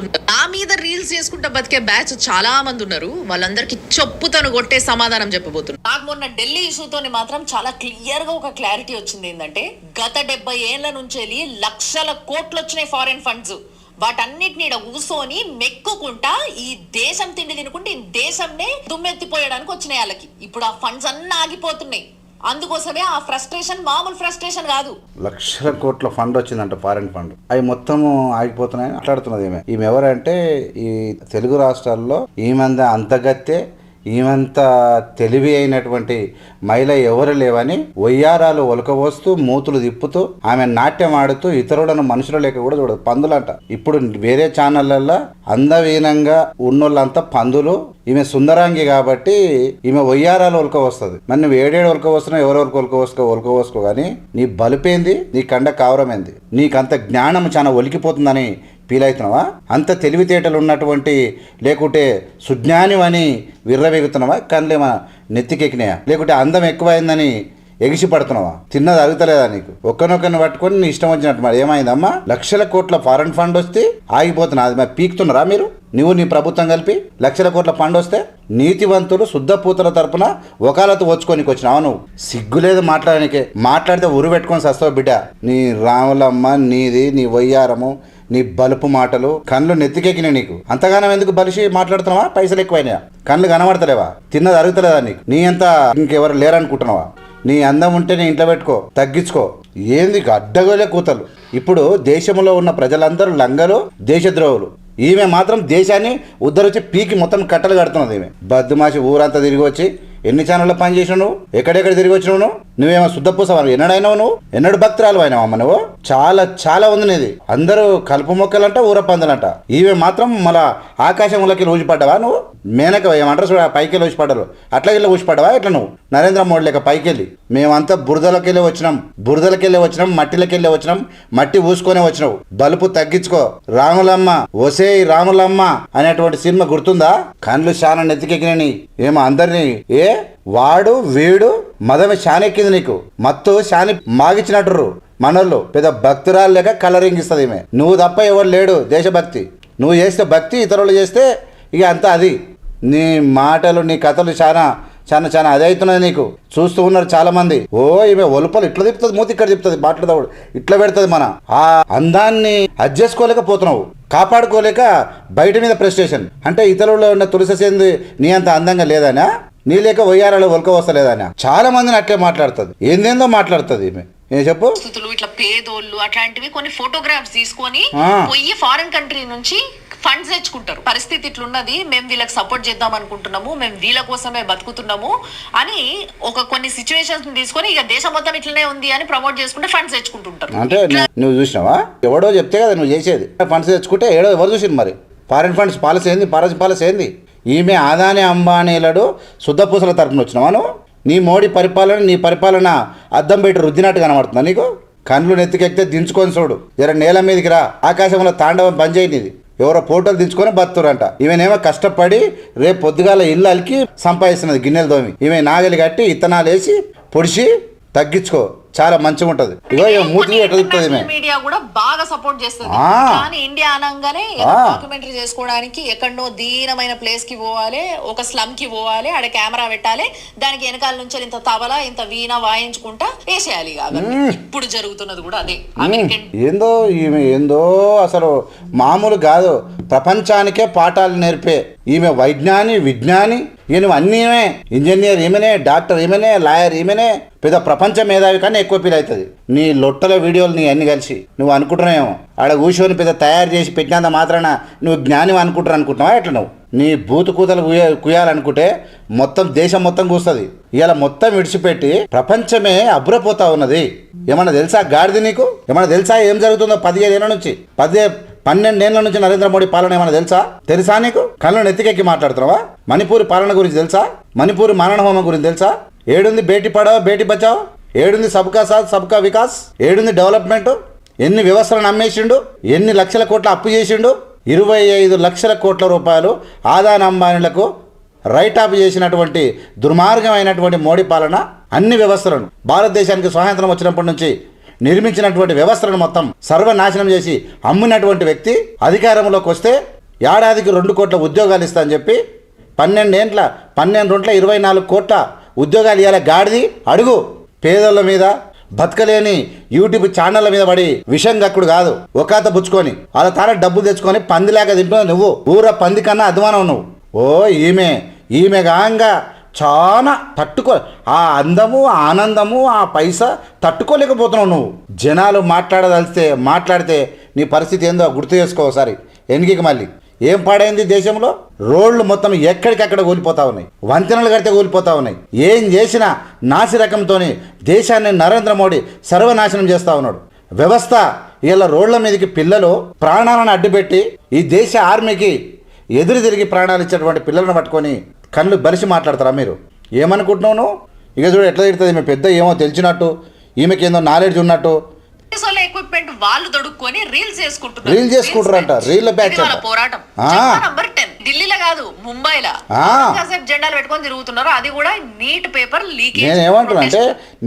నా మీద రీల్స్ చేసుకుంటా బతికే బ్యాచ్ చాలా మంది ఉన్నారు. వాళ్ళందరికి చెప్పుతను కొట్టే సమాధానం చెప్పబోతున్నారు. నాకు మొన్న ఢిల్లీ ఇష్యూతోని మాత్రం చాలా క్లియర్ గా ఒక క్లారిటీ వచ్చింది. ఏంటంటే గత 70 ఏళ్ల నుంచి లక్షల కోట్లు వచ్చినాయి ఫారెన్ ఫండ్స్. వాటన్నిటిని కూర్చొని మెక్కుకుంటా ఈ దేశం తిండి తినుకుంటే ఈ దేశంనే దుమ్మెత్తిపోయడానికి వచ్చినాయి వాళ్ళకి. ఇప్పుడు ఆ ఫండ్స్ అన్నీ ఆగిపోతున్నాయి. అందుకోసమే ఆ ఫ్రస్ట్రేషన్ మామూలు ఫ్రస్ట్రేషన్ కాదు. లక్షల కోట్ల ఫండ్ వచ్చిందంట, ఫారెన్ ఫండ్. అవి మొత్తం ఆగిపోతున్నాయని మాట్లాడుతున్నది ఈమె ఎవరంటే ఈ తెలుగు రాష్ట్రాల్లో ఈమంద అంతగత్తే ఈమంత తెలివి అయినటువంటి మహిళ ఎవరు లేవని వయ్యారాలు ఒలకబోస్తూ మూతులు తిప్పుతూ ఆమె నాట్యం ఆడుతూ ఇతరులను మనుషులు లేక కూడా చూడదు, పందులంట. ఇప్పుడు వేరే ఛానళ్ళల్లో అందవీనంగా ఉన్నోళ్ళంతా పందులు, ఈమె సుందరాంగి కాబట్టి ఈమె వయ్యారాలు ఒలక వస్తుంది. మరి నువ్వు ఏడేడు ఒలక వస్తున్నావు, ఎవరెవరికి ఒలక పోసుకో కానీ నీ బలిపేంది, నీ కండ కావరమేంది, నీకంత జ్ఞానం చాలా ఒలికిపోతుందని ఫీల్ అవుతున్నావా? అంత తెలివితేటలు ఉన్నటువంటి లేకుంటే సుజ్ఞానం అని విర్రవేగుతున్నావా? కళ్ళేమా నెత్తికెక్కినాయా? లేకుంటే అందం ఎక్కువైందని ఎగిసి పడుతున్నావా? తిన్నది అరుగుతలేదా నీకు? ఒక్కనొక్కరిని పట్టుకొని నీ ఇష్టం వచ్చినట్టు. మరి ఏమైందమ్మా? లక్షల కోట్ల ఫారెన్ ఫండ్ వస్తే ఆగిపోతున్నా, అది మరి పీకుతున్నారా మీరు? నువ్వు నీ ప్రభుత్వం కలిపి లక్షల కోట్ల ఫండ్ వస్తే నీతివంతులు శుద్ధపూతల తరపున వకాలతు వచ్చుకోనికి వచ్చినావు. నువ్వు సిగ్గులేదు మాట్లాడడానికే. మాట్లాడితే ఉరు పెట్టుకొని సస్తావు బిడ్డ. నీ రాములమ్మ, నీది నీ వయ్యారము, నీ బలుపు మాటలు కళ్ళు నెత్తికెక్కినాయి నీకు. అంతగానం ఎందుకు బలిసి మాట్లాడుతున్నావా? పైసలు ఎక్కువైనాయా? కళ్ళు కనబడతలేవా? తిన్నది అరుగుతలేదా నీకు? నీ అంత ఇంకెవరు లేరనుకుంటున్నావా? నీ అందం ఉంటే నీ ఇంట్లో పెట్టుకో, తగ్గించుకో. ఏంది అడ్డగోలే కూతలు. ఇప్పుడు దేశంలో ఉన్న ప్రజలందరూ లంగలు, దేశద్రోహులు. ఈమె మాత్రం దేశాన్ని ఉద్ధరించి పీకి మొత్తం కట్టలు కడుతున్నది. ఈమె బద్దుమాసి ఊరంతా తిరిగి వచ్చి ఎన్ని ఛానల్లో పనిచేసినావు నువ్వు? ఎక్కడెక్కడ తిరిగి వచ్చినావు నువ్వు? నువ్వేమో శుద్ధపూసవా? ఎన్నడైనావు నువ్వు? ఎన్నడు భక్తురాలు అయినావు అమ్మ నువ్వు? చాలా ఉంది నీది. అందరూ కలుపు మొక్కలంట, ఊర పందులంట. ఈమె మాత్రం మళ్ళా ఆకాశంలోకి ఊసిపడ్డావా నువ్వు? మేనక ఏమంటారు చూడ, పైకి ఊసిపడ్డారు. అట్లా ఇట్లా ఊసిపడ్డావా? ఇట్లా నువ్వు నరేంద్ర మోడీ లేక పైకెళ్ళి? మేమంతా బురదలకెళ్ళి వచ్చినాం, మట్టిలకెళ్ళి వచ్చినాం. మట్టి ఊసుకొనే వచ్చినావు. బలుపు తగ్గించుకో. రాములమ్మ ఒసే రాములమ్మ అనేటువంటి సినిమా గుర్తుందా? కళ్ళు చాలా నెత్తికెక్కినని ఏమో అందరినీ వాడు వీడు మదమే శానెక్కింది నీకు. మత్తు శాని మాగిచ్చినట్టు మనోళ్ళు పెద్ద భక్తురాలు లేక కలరింగ్ ఇస్తుంది ఈమె. నువ్వు తప్ప ఎవరు లేడు దేశభక్తి. నువ్వు చేస్తే భక్తి, ఇతరులు చేస్తే ఇక అంతా అది. నీ మాటలు నీ కథలు చాలా అదే అవుతున్నది నీకు. చూస్తూ ఉన్నారు చాలా మంది. ఈమె ఒలుపలు ఇట్లా తిప్పుతుంది, మూతి ఇక్కడ తిప్పుతుంది, మాట్లాడదాడు ఇట్లా పెడుతుంది. మన ఆ అందాన్ని అడ్జస్ట్కోలేకపోతున్నావు, కాపాడుకోలేక బయట మీద ప్రెస్టేషన్. అంటే ఇతరులలో ఉన్న తులసి సేంది నీ అంత అందంగా లేదనా? నీ లేక వయ్యారాలు ఒలక వస్తలేదనా? చాలా మందిని అట్లే మాట్లాడుతుంది, ఏందేందో మాట్లాడుతుంది ఈమె. ఏం చెప్పు? ఇట్లా పేదోళ్ళు అట్లాంటివి కొన్ని ఫోటోగ్రాఫ్స్ తీసుకొని పోయి ఫారెన్ కంట్రీ నుంచి ఫండ్స్ తెచ్చుకుంటారు. పరిస్థితి ఇట్లున్నది, మేము వీళ్ళకి సపోర్ట్ చేద్దాం అనుకుంటున్నాము, మేము వీళ్ళ కోసమే బతుకుతున్నాము అని కొన్ని సిచ్యువేషన్స్ తీసుకొని ఇక దేశం మొత్తం ఇట్లనే ఉంది అని ప్రమోట్ చేసుకుంటే ఫండ్స్ తెచ్చుకుంటుంటారు. అంటే నువ్వు చూసినావా? ఎవడో చెప్తే కదా నువ్వు చేసేది. ఫండ్స్ తెచ్చుకుంటే ఎవరు చూసింది? మరి ఫారెన్ ఫండ్స్ పాలసీ ఏంది? పాలసీ ఏంది? ఈమె ఆదాని అంబానీలడు శుద్ధపూసల తరపున వచ్చినావా నువ్వు? నీ మోడీ పరిపాలన, నీ పరిపాలన అద్దం పెట్టి రుద్దినట్టు కనబడుతుందా నీకు? కళ్ళు నెత్తికెక్కితే దించుకొని చూడు, జర నేల మీదకి రా, ఆకాశంలో తాండవం పనిచేయనిది. ఎవరో ఫోటోలు దించుకొని బతురంట. ఈమెనేమో కష్టపడి రేపు పొద్దుగాల ఇల్లు అలికి సంపాదిస్తున్నది గిన్నెలు దోమి. ఈమె నాగలి కట్టి ఇత్తనాలు వేసి పొడిచి తగ్గించుకో, చాలా మంచిగా ఉంటది. ఇగో మూతి ఎట్లా తిప్పుతుంది. మీడియా కూడా బాగా సపోర్ట్ చేస్తుంది. కానీ ఇండియా అనగానే డాక్యుమెంటరీ చేసుకోవడానికి ఎక్కడో దీనమైన ప్లేస్ కి పోవాలి, ఒక స్లమ్ కి పోవాలి, ఆడ కెమెరా పెట్టాలి, దానికి వెనకాల నుంచి ఇంత తబలా ఇంత వీణ వాయించుకుంటా వేసేయాలి. కాబట్టి ఇప్పుడు జరుగుతున్నది కూడా అదే. ఏందో అసలు మామూలు కాదు. ప్రపంచానికే పాఠాలు నేర్పే ఈమె విజ్ఞాని. ఈయన అన్నీ ఇంజనీర్ ఈమెనే, డాక్టర్ ఈమెనే, లాయర్ ఈమెనే, పెద్ద ప్రపంచ మేధావి కానీ ఎక్కువ ఫీల్ అవుతుంది. నీ లొట్టల వీడియోలు నీ అన్ని కలిసి నువ్వు అనుకుంటున్నావేమో ఆడ కూర్చొని పెద్ద తయారు చేసి పెట్టినంత మాత్రాన నువ్వు జ్ఞానం అనుకుంటున్నావా? ఎట్లా నువ్వు నీ బూతు కూతలు కుయాలనుకుంటే మొత్తం దేశం మొత్తం కూస్తుంది. ఇవాళ మొత్తం విడిచిపెట్టి ప్రపంచమే అబ్బురపోతా ఉన్నది. ఏమన్నా తెలుసా గాడిది నీకు? ఏమన్నా తెలుసా ఏం జరుగుతుందో? 12 ఏళ్ల నుంచి నరేంద్ర మోడీ పాలన ఏమైనా తెలుసా నీకు? కళ్ళు నెత్తికెక్కి మాట్లాడుతున్నావా? మణిపూర్ పాలన గురించి తెలుసా? మణిపూర్ మారణ హోమం గురించి తెలుసా? ఏడుంది బేటీ పడావో బేటీ బచావో? ఏడుంది సబ్కా సాత్ సబ్కా వికాస్? ఏడుంది డెవలప్మెంట్? ఎన్ని వ్యవస్థలను అమ్మేసిండు? ఎన్ని లక్షల కోట్ల అప్పు చేసిండు? 25 లక్షల కోట్ల రూపాయలు ఆదాని అంబానీలకు రైట్ ఆఫ్ చేసినటువంటి దుర్మార్గమైనటువంటి మోడీ పాలన అన్ని వ్యవస్థలను భారతదేశానికి స్వాతంత్రం వచ్చినప్పటి నుంచి నిర్మించినటువంటి వ్యవస్థలను మొత్తం సర్వనాశనం చేసి అమ్మినటువంటి వ్యక్తి అధికారంలోకి వస్తే ఏడాదికి 2 కోట్ల ఉద్యోగాలు ఇస్తా అని చెప్పి 12 24 కోట్ల ఉద్యోగాలు ఇవ్వాలి. గాడిది అడుగు. పేదల మీద బతకలేని యూట్యూబ్ ఛానళ్ళ మీద పడి విషం గక్కుడు కాదు, ఒకాత పుచ్చుకొని వాళ్ళ తార డబ్బులు తెచ్చుకొని పందిలాగా తింటున్నావు నువ్వు. ఊర పంది కన్నా అధ్వానం నువ్వు. ఓ ఈమె గాంగా చాలా ఆ అందము ఆ ఆనందము ఆ పైసా తట్టుకోలేకపోతున్నావు నువ్వు. జనాలు మాట్లాడితే నీ పరిస్థితి ఏందో గుర్తు చేసుకో ఒకసారి. ఎన్నికకి మళ్ళీ ఏం పాడైంది దేశంలో? రోడ్లు మొత్తం ఎక్కడికక్కడ కూలిపోతా ఉన్నాయి, వంతెనలు కడితే కూలిపోతా ఉన్నాయి. ఏం చేసినా నాసి రకంతోని దేశాన్ని నరేంద్ర మోడీ సర్వనాశనం చేస్తూ ఉన్నాడు. వ్యవస్థ ఇలా రోడ్ల మీదకి పిల్లలు ప్రాణాలను అడ్డుపెట్టి ఈ దేశ ఆర్మీకి ఎదురు తిరిగి ప్రాణాలు ఇచ్చేటువంటి పిల్లలను పట్టుకొని కళ్ళు బలిసి మాట్లాడతారా మీరు? ఏమనుకుంటున్నావు నువ్వు? ఇక చూడు ఎట్లా తిడుతుంది. ఈమె పెద్ద ఏమో తెలిసినట్టు, ఈమెకి ఏందో నాలెడ్జ్ ఉన్నట్టు ఎక్విప్మెంట్ వాళ్ళు దొడుక్కొని రీల్స్ చేసుకుంటారంట. రీల్ బ్యాచ్ పోరాటం నంబర్ 10 ఢిల్లీలో కాదు ముంబైలో జెండాలు పెట్టుకొని తిరుగుతున్నారు. అది కూడా నీట్ పేపర్ లీక్. నేనేమంటున్నా అంటే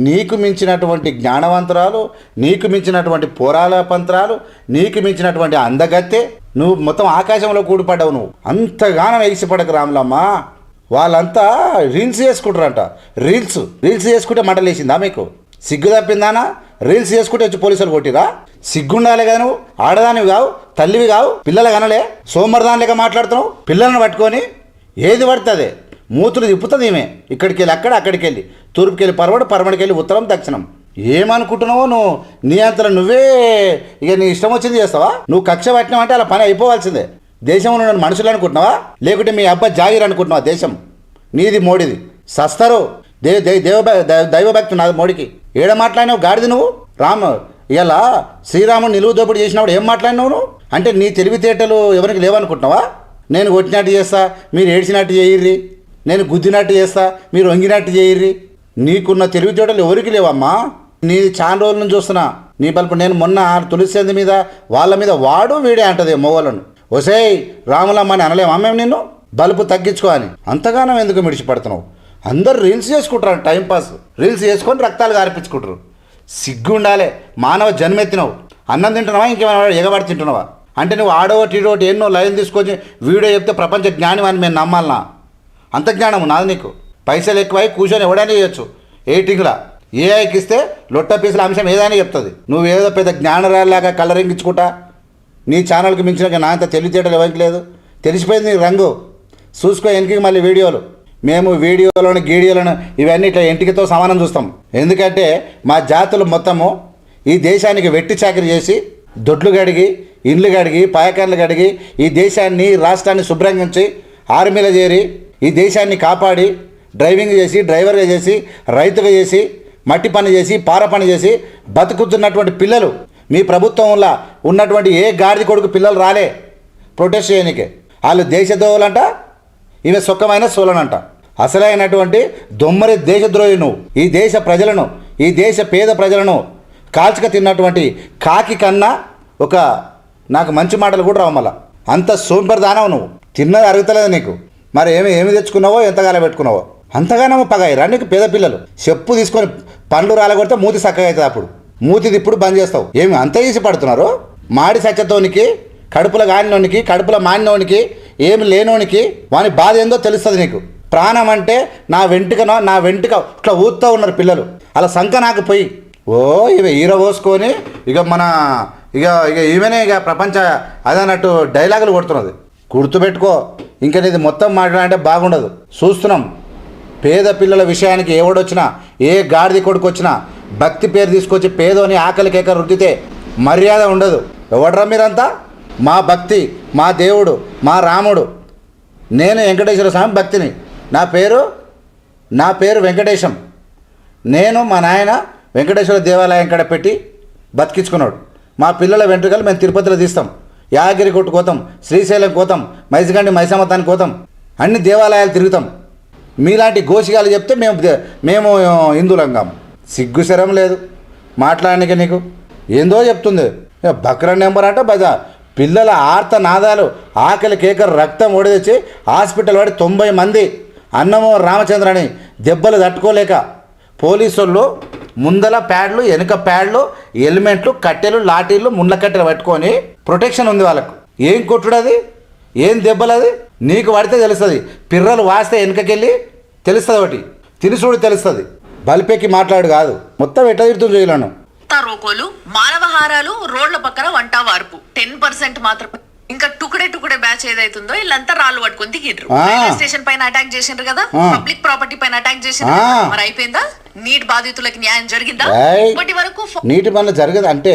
నీకు మించినటువంటి జ్ఞానవంతురాలు, నీకు మించినటువంటి పోరాల పంత్రాలు, నీకు మించినటువంటి అందగత్తె నువ్వు మొత్తం ఆకాశంలో కూడిపడ్డావు. నువ్వు అంతగానం ఎగిసిపడక రాములమ్మ. వాళ్ళంతా రీల్స్ చేసుకుంటారంట. రీల్స్ చేసుకుంటే మంటలేసిందా మీకు? సిగ్గు తప్పిందానా? రీల్స్ చేసుకుంటే వచ్చి పోలీసులు కొట్టిరా? సిగ్గుండాలి కదా నువ్వు. ఆడదానివి కావు, తల్లివి కావు, పిల్లలు కనలే, సోమర్దాని లేక మాట్లాడుతున్నావు. పిల్లలను పట్టుకొని ఏది పడుతుంది మూతులు తిప్పుతుంది ఈమె. ఇక్కడికి వెళ్ళి అక్కడికి వెళ్ళి తూర్పుకి వెళ్ళి పరమడికి వెళ్ళి ఉత్తరం దక్షిణం. ఏమనుకుంటున్నావో నువ్వు? నీ అంతలో నువ్వే ఇక నీ ఇష్టం వచ్చింది చేస్తావా? నువ్వు కక్ష పట్టినావంటే అలా పని అయిపోవాల్సిందే. దేశంలో ఉన్న మనుషులు అనుకుంటున్నావా? లేకుంటే మీ అబ్బా జాగిర్ అనుకుంటున్నావా? దేశం నీది మోడీది. సస్తారు దైవభక్తి నాది మోడీకి. ఏడ మాట్లాడినావు గాడిది నువ్వు? ఇలా శ్రీరాముడు నిలువు దోపిడీ చేసినప్పుడు ఏం మాట్లాడినావు నువ్వు? అంటే నీ తెలివితేటలు ఎవరికి లేవనుకుంటున్నావా? నేను కొట్టినట్టు చేస్తా, మీరు ఏడ్చినట్టు చేయర్రి. నేను గుద్దినట్టు చేస్తా, మీరు వంగినట్టు చేయర్రి. నీకున్న తెలివితేటలు ఎవరికి లేవమ్మా. నీ చాలా రోజుల నుంచి చూస్తున్నా నీ బల్పు. నేను మొన్న తులసి మీద వాళ్ళ మీద వాడు వీడే అంటది మొగలను. ఒసేయ్ రాములమ్మ అని అనలేమా మేము నిన్ను? బల్బు తగ్గించుకో అని. అంతగానం ఎందుకు మిడిచిపడుతున్నావు? అందరు రీల్స్ చేసుకుంటారు, టైంపాస్. రీల్స్ చేసుకొని రక్తాలు గారిపించుకుంటారు. సిగ్గు ఉండాలి. మానవ జన్మెత్తినావు. అన్నం తింటున్నావా, ఇంకేమైనా ఎగబడి తింటున్నావా? అంటే నువ్వు ఆడోటి ఇడోటి ఎన్నో లైన్ తీసుకొని వీడియో చెప్తే ప్రపంచ జ్ఞానం అని మేము నమ్మాలనా? అంత జ్ఞానం నాది నీకు? పైసలు ఎక్కువై కూర్చొని ఎవడైనా చేయొచ్చు. ఎయిటింగ్లా ఏఐకి ఇస్తే లొట్ట పీసుల అంశం ఏదైనా చెప్తుంది. నువ్వేదో పెద్ద జ్ఞానరాలాగా కలరింగ్ ఇచ్చుకుంటా నీ ఛానల్కి మించిన నా అంత తెలివితేటలు ఎవరికి లేదు. తెలిసిపోయింది నీ రంగు. చూసుకో వెనక్కి మళ్ళీ వీడియోలు. మేము వీడియోలను గీడియోలను ఇవన్నీ ఇట్లా ఎంటికతో సమానం చూస్తాం. ఎందుకంటే మా జాతులు మొత్తము ఈ దేశానికి వెట్టి చాకరీ చేసి దొడ్లు గడిగి ఇండ్లు గడిగి పాయకాన్లు గడిగి ఈ దేశాన్ని రాష్ట్రాన్ని శుభ్రంగా ఉంచి ఆర్మీలో చేరి ఈ దేశాన్ని కాపాడి డ్రైవింగ్ చేసి డ్రైవర్గా చేసి రైతుగా చేసి మట్టి పని చేసి పార పని చేసి బతుకుతున్నటువంటి పిల్లలు మీ ప్రభుత్వంలో ఉన్నటువంటి ఏ గాడిద కొడుకు పిల్లలు రాలే ప్రొటెస్ట్ చేయడానికి. వాళ్ళు దేశద్రోహులంట, ఈమె సుఖమైన సోలనంట. అసలైనటువంటి దొమ్మరి దేశద్రోహి నువ్వు. ఈ దేశ ప్రజలను, ఈ దేశ పేద ప్రజలను కాల్చుక తిన్నటువంటి కాకి కన్నా ఒక నాకు మంచి మాటలు కూడా రావు. మళ్ళా అంత సోంపరిదానం నువ్వు. తిన్నది అరుగుతలేదు నీకు. మరి ఏమి తెచ్చుకున్నావో ఎంతగానో పెట్టుకున్నావో అంతగానో పగాయిరా నీకు. పేద పిల్లలు చెప్పు తీసుకొని పండ్లు రాలగొడితే మూతి చక్కగా అవుతుంది. అప్పుడు మూతిది ఇప్పుడు బంద్ చేస్తావు. ఏమి అంత ఈసి పడుతున్నారు? మాడి సత్యతోనికి, కడుపుల గానిలోనికి, కడుపుల మానినోనికి, ఏమి లేనోనికి వాని బాధ ఏందో తెలుస్తుంది నీకు. ప్రాణం అంటే నా వెంటుక ఇట్లా ఊరుతూ ఉన్నారు పిల్లలు. అలా సంక నాకు పోయి ఇవి ఈర పోసుకొని ఇక ఈమెనే ఇక ప్రపంచ అదన్నట్టు డైలాగులు కొడుతున్నది. గుర్తుపెట్టుకో. ఇంకా నీది మొత్తం మాట్లాడంటే బాగుండదు. చూస్తున్నాం. పేద పిల్లల విషయానికి ఎవడొచ్చినా, ఏ గాడిది కొడుకు వచ్చినా భక్తి పేరు తీసుకొచ్చి పేదోని ఆకలి కేక రుద్దితే మర్యాద ఉండదు. ఎవడరా మీరంతా? మా భక్తి, మా దేవుడు, మా రాముడు. నేను వెంకటేశ్వర స్వామి భక్తిని. నా పేరు వెంకటేశం. నేను మా నాయన వెంకటేశ్వర దేవాలయం కాడ పెట్టి బతికించుకున్నాడు. మా పిల్లల వెంట్రుకలు మేము తిరుపతిలో తీస్తాం, యాదగిరి కొట్టు కోతాం, శ్రీశైలం కోతాం, మైసగండి మైసమ్మతాన్ని కోతాం, అన్ని దేవాలయాలు తిరుగుతాం. మీలాంటి గోషిగాలు చెప్తే మేము హిందువులంగాం. సిగ్గు శరం లేదు మాట్లాడడానికి నీకు. ఏందో చెప్తుంది. బక్రా నెంబర్ అంటే పిల్లల ఆర్త నాదాలు, ఆకలి కేకరు, రక్తం ఒడిదొచ్చి హాస్పిటల్ వాడి 90 మంది అన్నమో రామచంద్రని దెబ్బలు తట్టుకోలేక పోలీసు వాళ్ళు ముందల ప్యాడ్లు వెనుక ప్యాడ్లు హెల్మెట్లు కట్టెలు లాఠీలు ముండ్ల కట్టెలు పట్టుకొని ప్రొటెక్షన్ ఉంది వాళ్ళకు. ఏం కొట్టుడు అది, ఏం దెబ్బలు అది నీకు పడితే తెలుస్తుంది. పిర్రలు వాస్తే వెనుకకెళ్ళి తెలుస్తుంది, ఒకటి తినుసుడు తెలుస్తుంది. బలిపెక్కి మాట్లాడు కాదు, మొత్తం ఎట్లా తిడుతుంది చేయలను. రోకోలు, మానవహారాలు, రోడ్ల పక్కన వంట వార్పు 10% మాత్రమే. ఇంకా టుకుడే బ్యాచ్ ఏదైతుందో వీళ్ళంతా రాళ్ళు పట్టుకొని దిగిండ్రు. రైల్వే స్టేషన్ పైన అటాక్ చేసిండ్రు కదా, పబ్లిక్ ప్రాపర్టీ పైన అటాక్ చేసిండ్రు. మరి అయిపోయిందా? నీటి బాధితులకి న్యాయం జరిగిందా? ఇప్పటి వరకు నీటి పనులు జరగదు అంటే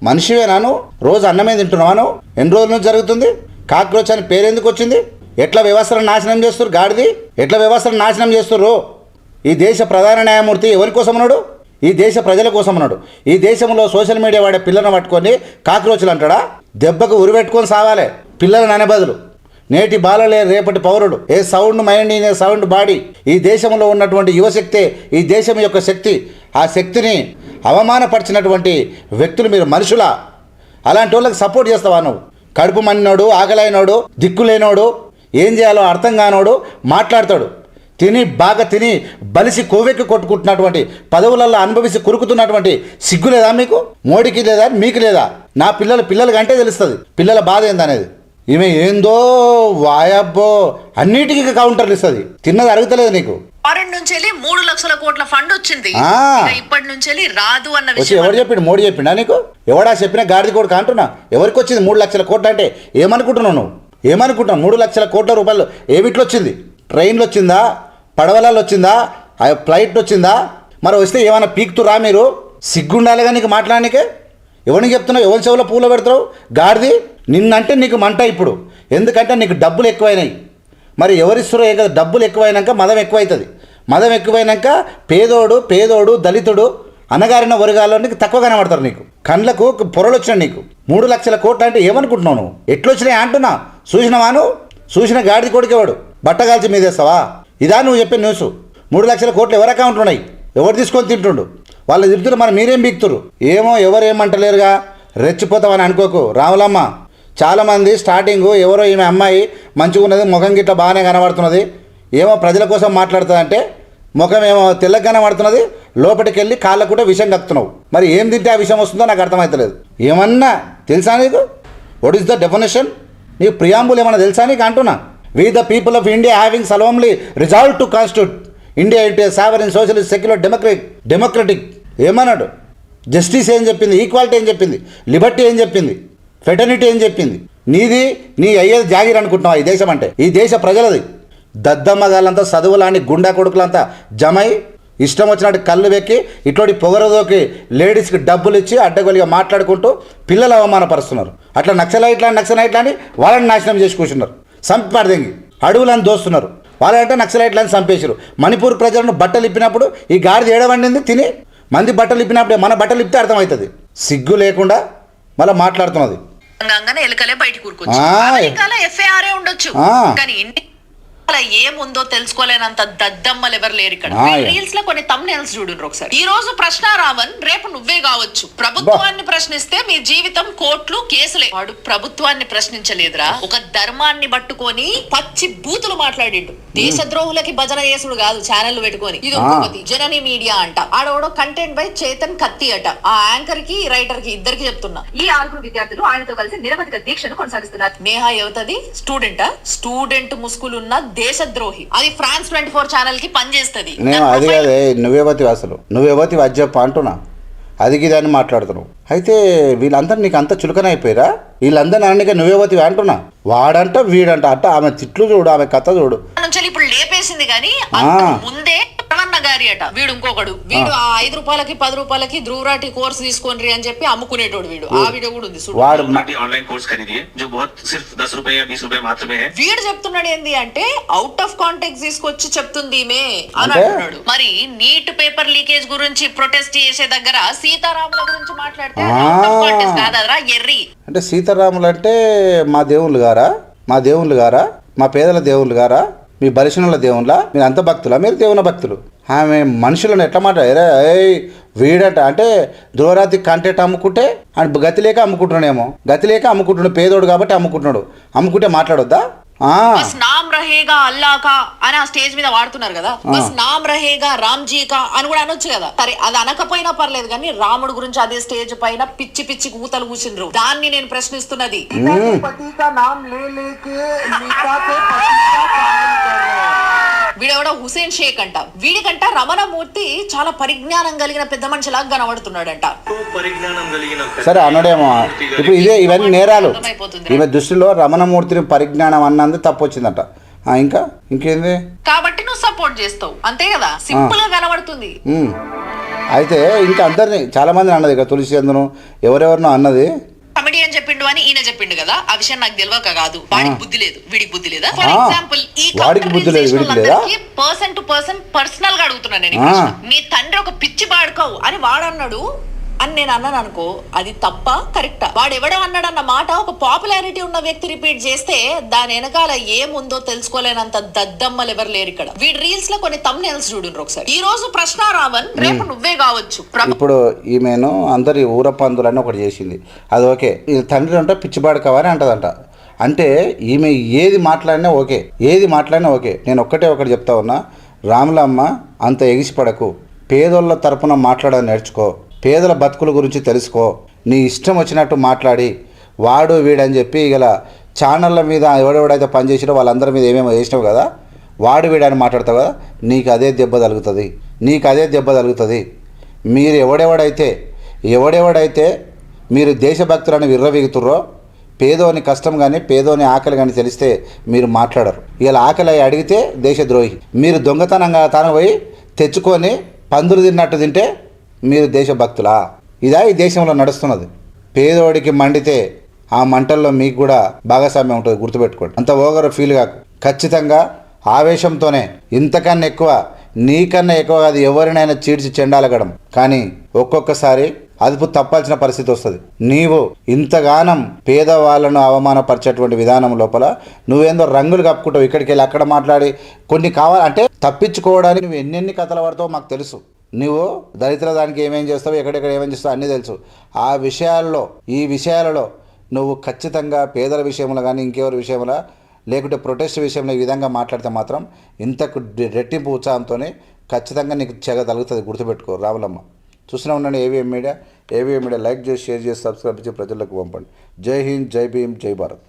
మనిషివేనాను? రోజు అన్నమే తింటున్నావాను? ఎన్ని రోజుల నుంచి జరుగుతుంది? కాక్రోచ్ అని పేరెందుకు వచ్చింది? ఎట్లా వ్యవస్థను నాశనం చేస్తారు? గాడిది ఎట్లా వ్యవస్థను నాశనం చేస్తారు? ఈ దేశ ప్రధాన న్యాయమూర్తి ఎవరి కోసం ఉన్నాడు? ఈ దేశ ప్రజల కోసం ఉన్నాడు. ఈ దేశంలో సోషల్ మీడియా వాడే పిల్లలను పట్టుకొని కాక్రోచ్లు అంటాడా? దెబ్బకు ఉరిపెట్టుకొని సావాలి పిల్లలను అనే బదులు. నేటి బాలలే రేపటి పౌరుడు. A sound mind in a sound body. ఈ దేశంలో ఉన్నటువంటి యువశక్తే ఈ దేశం యొక్క శక్తి. ఆ శక్తిని అవమానపరిచినటువంటి వ్యక్తులు మీరు మనుషులా? అలాంటి వాళ్ళకి సపోర్ట్ చేస్తావా నువ్వు? కడుపు మన్నోడు, ఆకలైనోడు, దిక్కులేనోడు, ఏం చేయాలో అర్థం కానోడు మాట్లాడతాడు. బాగా తిని బలిసి కోవెక్కి కొట్టుకుంటున్నటువంటి పదవులలో అనుభవించి కురుకుతున్నటువంటి సిగ్గు లేదా మీకు? మోడీకి లేదా? మీకు లేదా? నా పిల్లలు కంటే తెలుస్తుంది పిల్లల బాధ ఏందనేది. ఈమె ఏందో వాయబ్బో అన్నిటికీ కౌంటర్లు ఇస్తుంది. తిన్నది అరుగుతలేదు నీకు. ఫారెన్ నుంచి 3 లక్షల కోట్ల ఫండ్ వచ్చింది. ఇప్పటి నుంచి రాదు అన్న విషయం ఎవరు చెప్పిండు? మోడీ చెప్పిండా నీకు? ఎవడా చెప్పినా గాడిది కొడుకు అంటున్నా. ఎవరికి వచ్చింది 3 లక్షల కోట్లు అంటే? ఏమనుకుంటున్నావు నువ్వు? ఏమనుకుంటున్నావు? 3 లక్షల కోట్ల రూపాయలు ఏమిట్లో వచ్చింది? ట్రైన్లు వచ్చిందా? పడవలలో వచ్చిందా? ఫ్లైట్ వచ్చిందా? మరి వస్తే ఏమైనా పీక్తురా మీరు? సిగ్గుండాలిగా నీకు మాట్లాడనికే. ఎవరికి చెప్తున్నావు? ఎవరి చెవులో పూలు పెడతావు? గాడిది నిన్నంటే నీకు మంట ఇప్పుడు. ఎందుకంటే నీకు డబ్బులు ఎక్కువైనాయి. మరి ఎవరిస్తారో ఏ కదా, డబ్బులు ఎక్కువైనాక మదం ఎక్కువైతుంది. మదం ఎక్కువైనాక పేదోడు దళితుడు అనగారిన వర్గాల్లో నీకు తక్కువ కనబడతారు. నీకు కండ్లకు పొరలు వచ్చినాయి. నీకు 3 లక్షల కోట్లు అంటే ఏమనుకుంటున్నావు నువ్వు? ఎట్లొచ్చినాయి అంటున్నా. చూసినవాను? చూసిన గాడిది కొడుకేవాడు బట్టగాల్చి మీదేస్తావా? ఇదా నువ్వు చెప్పే న్యూస్? 3 లక్షల కోట్లు ఎవరి అకౌంట్ ఉన్నాయి? ఎవరు తీసుకొని తింటుండు? వాళ్ళు తిరుగుతున్నారు, మరి మీరేం బీక్తురు? ఏమో ఎవరేమంటలేరుగా, రెచ్చిపోతామని అనుకోకు రాములమ్మ. చాలామంది స్టార్టింగు ఎవరో ఈమె అమ్మాయి మంచిగా ఉన్నది, ముఖం గిట్ల బాగానే కనబడుతున్నది, ఏమో ప్రజల కోసం మాట్లాడుతుందంటే ముఖం ఏమో తెల్లగా కనబడుతున్నది, లోపలికి వెళ్ళి కాళ్ళకు కూడా విషం కక్కుతున్నావు. మరి ఏం తింటే ఆ విషయం వస్తుందో నాకు అర్థమవుతలేదు. ఏమన్నా తెలుసా నీకు? What is the definition? నీకు ప్రియాంబుల్ ఏమన్నా తెలుసా నీకు అంటున్నా? We the people of India having solemnly resolved to constitute India into a sovereign, socialist, secular, democratic. ఏమన్నాడు? జస్టిస్ ఏం చెప్పింది? ఈక్వాలిటీ ఏం చెప్పింది? లిబర్టీ ఏం చెప్పింది? ఫెటర్నిటీ ఏం చెప్పింది? నీ అయ్యేది జాగిర్ అనుకుంటున్నావు ఈ దేశం అంటే? ఈ దేశ ప్రజలది. దద్దమ్మగాళ్ళంతా చదువులాని గుండా కొడుకులంతా జమై ఇష్టం వచ్చినట్టు కళ్ళు వెక్కి ఇటువంటి పొగరదోకి లేడీస్కి డబ్బులు ఇచ్చి అడ్డగోలిగా మాట్లాడుకుంటూ పిల్లలు అవమానపరుస్తున్నారు. అట్లా నక్సలైట్లని వాళ్ళని నాశనం చేసి కూర్చున్నారు. సంపాడదెంగి అడవులను దోస్తున్నారు. వాళ్ళంటే నక్సలైట్లని చంపేశారు. మణిపూర్ ప్రజలను బట్టలు ఇప్పినప్పుడు ఈ గాడిద ఏడవండింది తిని మంది బట్టలు ఇప్పినప్పుడే మన బట్టలు ఇప్పితే అర్థమవుతుంది. సిగ్గు లేకుండా మళ్ళీ మాట్లాడుతున్నది. ఎలుకలే బయట ఉండొచ్చు కానీ ఏముందో తెలుసుకోలేనంత దద్దమ్మలు ఎవరు లేరు ఇక్కడ. రీల్స్ లో కొన్ని తమ్నెయిల్స్ చూడండి ఒకసారి. ఈ రోజు ప్రశ్నారామన్, రేపు నువ్వే కావచ్చు. ప్రభుత్వాన్ని ప్రశ్నిస్తే మీ జీవితం కోట్లు కేసులే. వాడు ప్రభుత్వాన్ని ప్రశ్నించలేదురా, ఒక ధర్మాన్ని పట్టుకొని పచ్చి బూతులు మాట్లాడిండు. దేశద్రోహులకి భజన చేసుడు కాదు ఛానల్ పెట్టుకొని. ఇది ఇంకొకటి జనని మీడియా అంట. ఆడోడో కంటెంట్ బై చేతన్ కత్తి అట. ఆ యాంకర్ కి రైటర్ కి ఇద్దరికి చెప్తున్నా. ఈ 6 విద్యార్థులు ఆయనతో కలిసి నిరవధిక దీక్షను కొనసాగిస్తున్నారు. నేహా యువతది స్టూడెంట్ ముసుగులున్న దేశద్రోహి. అది ఫ్రాన్స్ 24 ఛానల్ కి పనిచేస్తుంది. అది కాదే, నువ్వేవతివి అసలు నువ్వేవతివి అది చెప్ప అంటున్నా. అది దాన్ని మాట్లాడుతున్నావు. అయితే వీళ్ళందరూ నీకు అంత చులకన అయిపోయారా? వీళ్ళందరూ నాన్నగా నువ్వేవతివి అంటున్నా. వాడంట వీడంట అట్ట. ఆమె తిట్లు చూడు, ఆమె కథ చూడు. ఇప్పుడు లేపేసింది కానీ ముందే గారి అట. వీడు ఇంకొకడు, వీడు ఆ 5 రూపాయలకి 10 రూపాయలకి ధ్రువరాటి కోర్స్ తీసుకోండి అని చెప్పి అమ్ముకునేటోడు. వీడు ఆ వీడియో కూడా ఉంది. వీడు చెప్తున్నాడు ఏంది అంటే అవుట్ ఆఫ్ కాంటాక్ట్ తీసుకొచ్చి చెప్తుంది ఈమె అని అంటున్నాడు. మరి నీట్ పేపర్ లీకేజ్ గురించి ప్రొటెస్ట్ చేసే దగ్గర సీతారాముల గురించి మాట్లాడితే కాదరా ఎర్రి. అంటే సీతారాములు అంటే మా దేవుళ్ళు గారా, మా పేదల దేవుళ్ళు గారా, మీ బలిషణుల దేవుళ్ళ? మీరు అంత భక్తులా? మీరు దేవుని భక్తులు. ఆమె మనుషులను ఎట్లా మాట్లాడారే? వీడట అంటే ధ్రువరాతి కంటెంట్ అమ్ముకుంటే గతి లేక అమ్ముకుంటున్నాడేమో. గతి లేక అమ్ముకుంటున్నాడు, పేదోడు కాబట్టి అమ్ముకుంటున్నాడు. అమ్ముకుంటే మాట్లాడొద్దా? బస్ నామ్ రహేగా అల్లా కా అని ఆ స్టేజ్ మీద వాడుతున్నారు కదా, బస్ నామ్ రహేగా రామ్జీ కా అని కూడా అనొచ్చు కదా. సరే అది అనకపోయినా పర్లేదు, కానీ రాముడు గురించి అదే స్టేజ్ పైన పిచ్చి పిచ్చి కూతలు కూర్చుండ్రు. దాన్ని నేను ప్రశ్నిస్తున్నది. వీడెవడో హుసేన్ షేక్ అంట. వీడికంట రమణమూర్తి చాలా పరిజ్ఞానం కలిగిన పెద్ద మనిషిలాగా కనబడుతున్నాడంట. సరే అనడేమో. ఇప్పుడు ఇవన్నీ నేరాలు. ఈమె దృష్టిలో రమణమూర్తిని పరిజ్ఞానం అన్నందు తప్పు వచ్చిందట. ఇంకేంది కాబట్టి నువ్వు సపోర్ట్ చేస్తావు అంతే కదా, సింపుల్ గా కనబడుతుంది. అయితే ఇంకా అందరినీ చాలా మందిని అన్నది ఇక తులసి చంద్రను ఎవరెవరినో అన్నది. కమెడియన్ చెప్పిండు అని ఈయన చెప్పిండు కదా, ఆ విషయం నాకు తెలియక కాదు. వాడికి బుద్ధి లేదు, వీడికి బుద్ధి లేదా? ఫర్ ఎగ్జాంపుల్ వాడికి బుద్ధి లేదు, వీడికి లేదా? పర్సన్ టు పర్సన్ పర్సనల్ గా అడుగుతున్నాను నేను. మీ తండ్రి ఒక పిచ్చి బాడుకోవు అని వాడన్నాడు అని నేను అన్నాను అనుకో, అది తప్ప కరెక్టా? వాడు ఎవడో అన్నాడన్న మాట ఒక పాపులారిటీ ఉన్న వ్యక్తి రిపీట్ చేస్తే దాని వెనకాల ఏముందో తెలుసుకోలేనంత దద్దమ్మలు ఎవరు లేరు ఇక్కడ. వీడి రీల్స్ లో కొన్ని తమ్నెయిల్స్ చూడండి ఒకసారి. ఈ రోజు ప్రశ్న రావన్, రేపు నువ్వే కావచ్చు. ఇప్పుడు ఈమెను అందరి ఊరపందులని ఒకటి చేసింది, అది ఓకే. తండ్రి అంటే పిచ్చిబాడు కావని అంటదంట. అంటే ఈమె ఏది మాట్లాడినా ఓకే, ఏది మాట్లాడినా ఓకే. నేను ఒకటి చెప్తా ఉన్నా, రాములమ్మ అంత ఎగిసిపడకు, పేదోళ్ళ తరపున మాట్లాడని నేర్చుకో, పేదల బతుకుల గురించి తెలుసుకో. నీ ఇష్టం వచ్చినట్టు మాట్లాడి వాడు వీడని చెప్పి ఇలా ఛానళ్ళ మీద ఎవడెవడైతే పనిచేసినో వాళ్ళందరి మీద ఏమేమో చేసినావు కదా, వాడు వీడని మాట్లాడతావు కదా, నీకు అదే దెబ్బ తగులుతుంది. మీరు ఎవడెవడైతే మీరు దేశభక్తులని విర్రవీగుతుర్రో, పేదోని కష్టం కానీ పేదోని ఆకలి కానీ తెలిస్తే మీరు మాట్లాడరు. ఇలా ఆకలి అడిగితే దేశద్రోహి. మీరు దొంగతనంగా పోయి తెచ్చుకొని పందులు తిన్నట్టు తింటే మీరు దేశభక్తులా? ఇదా ఈ దేశంలో నడుస్తున్నది. పేదోడికి మండితే ఆ మంటల్లో మీకు కూడా భాగస్వామ్యం ఉంటుంది, గుర్తుపెట్టుకోండి. అంత ఓవర్ ఫీల్ కాకు. ఖచ్చితంగా ఆవేశంతోనే ఇంతకన్నా ఎక్కువ, నీకన్నా ఎక్కువ అది ఎవరినైనా చీడ్చి చెండాలగడం. కానీ ఒక్కొక్కసారి అదుపు తప్పాల్సిన పరిస్థితి వస్తుంది. నీవు ఇంతగానం పేదవాళ్ళను అవమానపరిచేటువంటి విధానం లోపల నువ్వేందో రంగులు కప్పుకుంటావు, ఇక్కడికి వెళ్ళి అక్కడ మాట్లాడి కొన్ని కావాలంటే తప్పించుకోవడానికి నువ్వు ఎన్నెన్ని కథలు పడతావో మాకు తెలుసు. నువ్వు దళితుల దానికి ఏమేం చేస్తావు, ఎక్కడెక్కడ ఏమేం చేస్తావు అన్నీ తెలుసు. ఈ విషయాలలో నువ్వు ఖచ్చితంగా పేదల విషయంలో కానీ ఇంకెవరి విషయంలో లేకుంటే ప్రొటెస్ట్ విషయంలో ఈ విధంగా మాట్లాడితే మాత్రం ఇంతకు రెట్టింపు ఉత్సాహంతోనే ఖచ్చితంగా నీకు చెగ తగులుతుంది, గుర్తుపెట్టుకో రాములమ్మ. చూస్తూనే ఉండండి ఏవిఎం మీడియా. లైక్ చేసి షేర్ చేసి సబ్స్క్రైబ్ చేసి ప్రజలకు పంపండి. జై హింద్, జై భీమ్, జై భారత్.